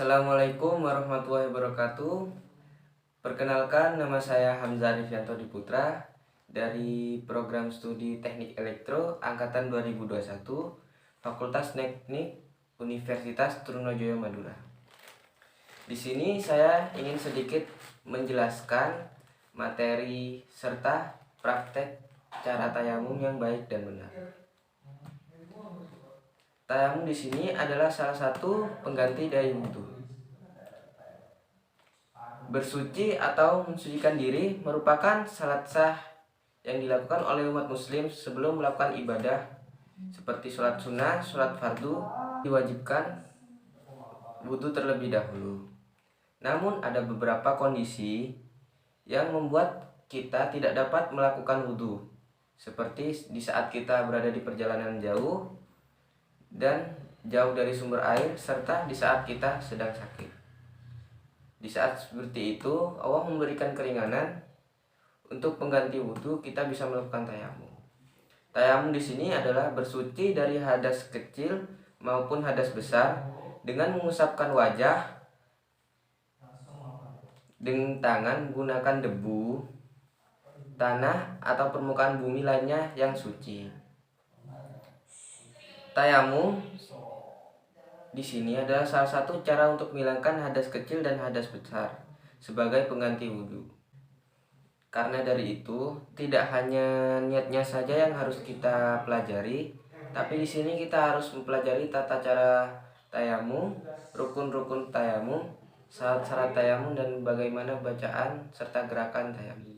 Assalamualaikum warahmatullahi wabarakatuh. Perkenalkan, nama saya Hamzah Rifianto Diputra dari Program Studi Teknik Elektro Angkatan 2021, Fakultas Teknik Universitas Trunojoyo Madura. Di sini saya ingin sedikit menjelaskan materi serta praktek cara tayamum yang baik dan benar. Tayamum di sini adalah salah satu pengganti dari wudhu. Bersuci atau mensucikan diri merupakan salat sah yang dilakukan oleh umat muslim sebelum melakukan ibadah seperti sholat sunnah, sholat fardu. Diwajibkan wudhu terlebih dahulu. Namun ada beberapa kondisi yang membuat kita tidak dapat melakukan wudhu, seperti di saat kita berada di perjalanan jauh dan jauh dari sumber air, serta di saat kita sedang sakit. Di saat seperti itu, Allah memberikan keringanan untuk pengganti wudhu. Kita bisa melakukan tayamum. Tayamum di sini adalah bersuci dari hadas kecil maupun hadas besar dengan mengusapkan wajah dengan tangan menggunakan debu, tanah atau permukaan bumi lainnya yang suci. Tayamum di sini adalah salah satu cara untuk menghilangkan hadas kecil dan hadas besar sebagai pengganti wudhu. Karena dari itu, tidak hanya niatnya saja yang harus kita pelajari, tapi di sini kita harus mempelajari tata cara tayamum, rukun-rukun tayamum, syarat-syarat tayamum, dan bagaimana bacaan serta gerakan tayamum.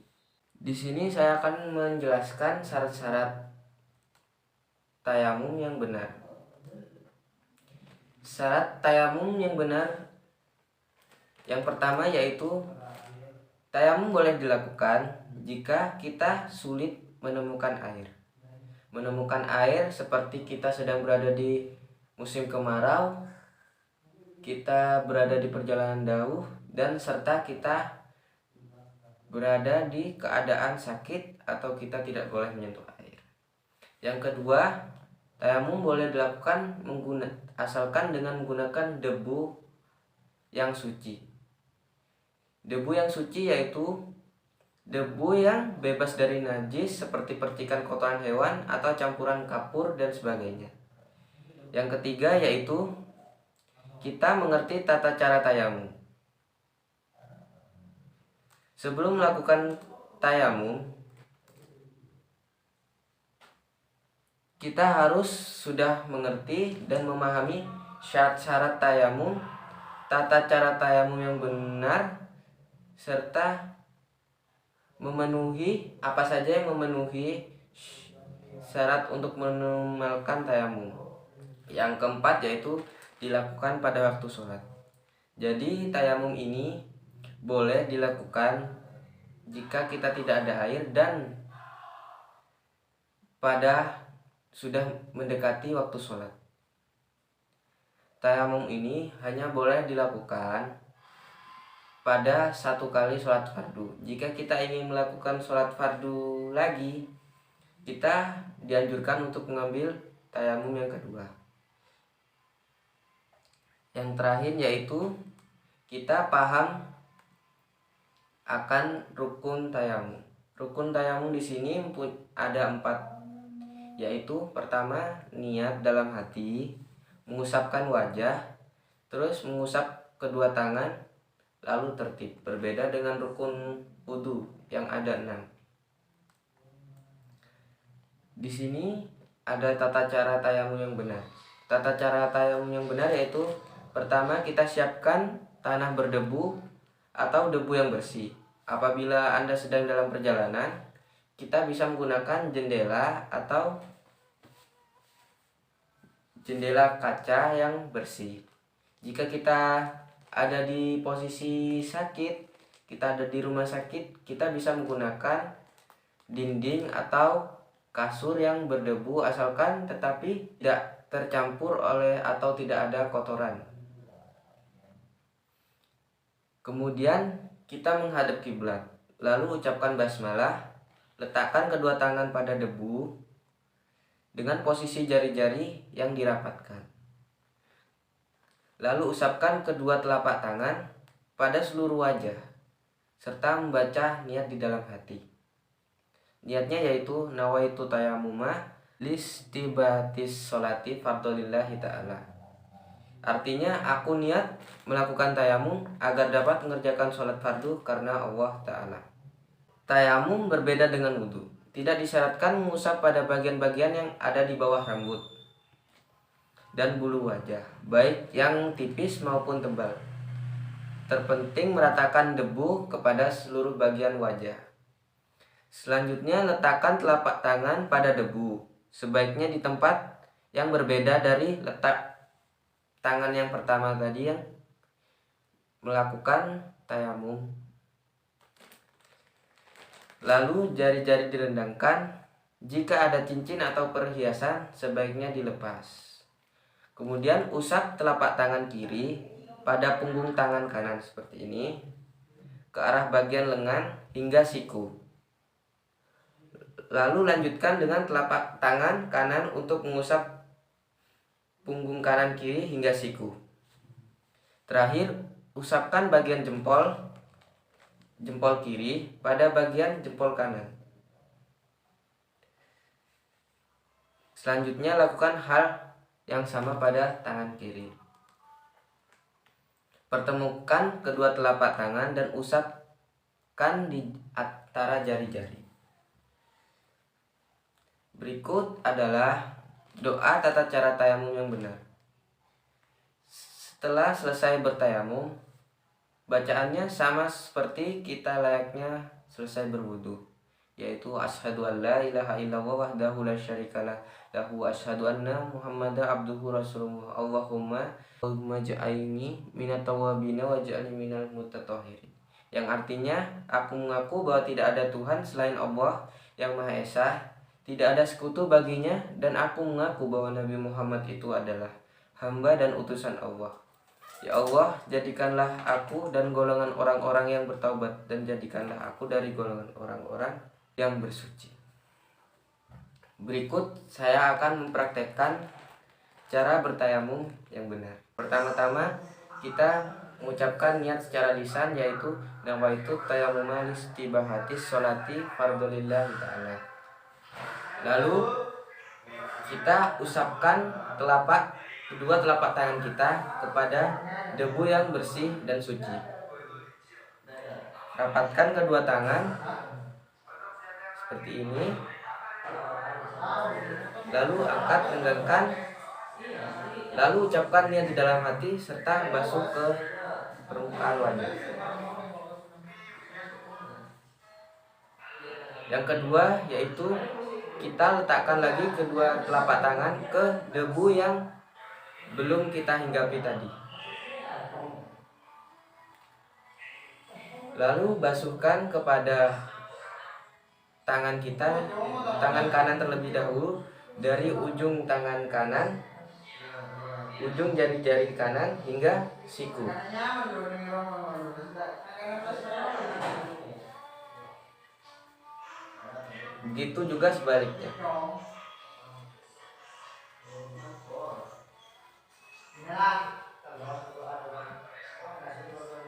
Di sini saya akan menjelaskan syarat-syarat tayamum yang benar. Syarat tayamum yang benar yang pertama yaitu tayamum boleh dilakukan jika kita sulit menemukan air. Menemukan air seperti kita sedang berada di musim kemarau, kita berada di perjalanan jauh, dan serta kita berada di keadaan sakit atau kita tidak boleh menyentuh air. Yang kedua, tayamum boleh dilakukan asalkan dengan menggunakan debu yang suci. Debu yang suci yaitu debu yang bebas dari najis seperti percikan kotoran hewan atau campuran kapur dan sebagainya. Yang ketiga yaitu kita mengerti tata cara tayamum. Sebelum melakukan tayamum, kita harus sudah mengerti dan memahami syarat-syarat tayamum, tata cara tayamum yang benar, serta memenuhi apa saja yang memenuhi syarat untuk melakukan tayamum. Yang keempat yaitu dilakukan pada waktu sholat. Jadi tayamum ini boleh dilakukan jika kita tidak ada air dan pada sudah mendekati waktu sholat. Tayamum ini hanya boleh dilakukan pada satu kali sholat fardu. Jika kita ingin melakukan sholat fardu lagi, kita dianjurkan untuk mengambil tayamum yang kedua. Yang terakhir yaitu kita paham akan rukun tayamum. Rukun tayamum di sini ada 4, yaitu pertama niat dalam hati, mengusapkan wajah, terus mengusap kedua tangan, lalu tertib. Berbeda dengan rukun wudhu yang ada 6. Di sini ada tata cara tayamum yang benar. Tata cara tayamum yang benar yaitu pertama kita siapkan tanah berdebu atau debu yang bersih. Apabila Anda sedang dalam perjalanan, kita bisa menggunakan jendela atau jendela kaca yang bersih. Jika kita ada di posisi sakit, kita ada di rumah sakit, kita bisa menggunakan dinding atau kasur yang berdebu asalkan tetapi tidak tercampur oleh atau tidak ada kotoran. Kemudian kita menghadap kiblat, lalu ucapkan basmalah, letakkan kedua tangan pada debu dengan posisi jari-jari yang dirapatkan. Lalu usapkan kedua telapak tangan pada seluruh wajah serta membaca niat di dalam hati. Niatnya yaitu nawaitu tayamuma listibatis sholati fardholillahi ta'ala. Artinya aku niat melakukan tayamum agar dapat mengerjakan sholat fardu karena Allah Ta'ala. Tayamum berbeda dengan wudhu. Tidak disyaratkan mengusap pada bagian-bagian yang ada di bawah rambut dan bulu wajah, baik yang tipis maupun tebal. Terpenting meratakan debu kepada seluruh bagian wajah. Selanjutnya letakkan telapak tangan pada debu, sebaiknya di tempat yang berbeda dari letak tangan yang pertama tadi yang melakukan tayamum. Lalu jari-jari direndangkan. Jika ada cincin atau perhiasan sebaiknya dilepas. Kemudian usap telapak tangan kiri pada punggung tangan kanan seperti ini ke arah bagian lengan hingga siku. Lalu lanjutkan dengan telapak tangan kanan untuk mengusap punggung kanan kiri hingga siku. Terakhir, usapkan bagian jempol kiri pada bagian jempol kanan. Selanjutnya lakukan hal yang sama pada tangan kiri. Pertemukan kedua telapak tangan dan usapkan di antara jari-jari. Berikut adalah doa tata cara tayamum yang benar. Setelah selesai bertayamum, bacaannya sama seperti kita layaknya selesai berwudu, yaitu asyhadu an la ilaha illallah wahdahu la syarikalah lahu asyhadu anna muhammadan abduhu rasulullah Allahumma ja'alni minat tawabina wa ja'alni minal mutatahhirin. Yang artinya, aku mengaku bahwa tidak ada Tuhan selain Allah yang Maha Esa, tidak ada sekutu baginya, dan aku mengaku bahwa Nabi Muhammad itu adalah hamba dan utusan Allah. Ya Allah, jadikanlah aku dan golongan orang-orang yang bertaubat, dan jadikanlah aku dari golongan orang-orang yang bersuci. Berikut saya akan mempraktekkan cara bertayamum yang benar. Pertama-tama kita mengucapkan niat secara lisan, yaitu nawaitu tayamuma listibahatis sholati fardholillahi ta'ala. Lalu kita usapkan kedua telapak tangan kita kepada debu yang bersih dan suci. Rapatkan kedua tangan seperti ini. Lalu angkat, renggangkan. Lalu ucapkan niat di dalam hati serta basuh ke permukaan wajah. Yang kedua yaitu kita letakkan lagi kedua telapak tangan ke debu yang belum kita hinggapi tadi. Lalu basuhkan kepada tangan kita, tangan kanan terlebih dahulu, dari ujung tangan kanan, ujung jari-jari kanan hingga siku. Begitu juga sebaliknya.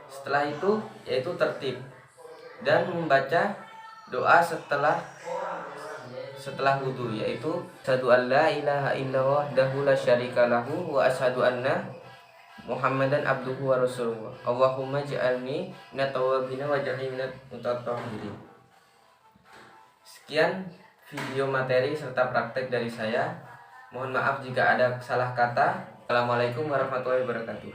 Setelah itu yaitu tertib dan membaca doa setelah wudu, yaitu asyhadu an la ilaha illallah wahdahu la syarika lahu wa asyhadu anna muhammadan abduhu wa rasuluh Allahumma ja'alni minat tawabina wa ja'alni minat mutatahhirin. Sekian video materi serta praktek dari saya. Mohon maaf jika ada salah kata. Assalamualaikum warahmatullahi wabarakatuh.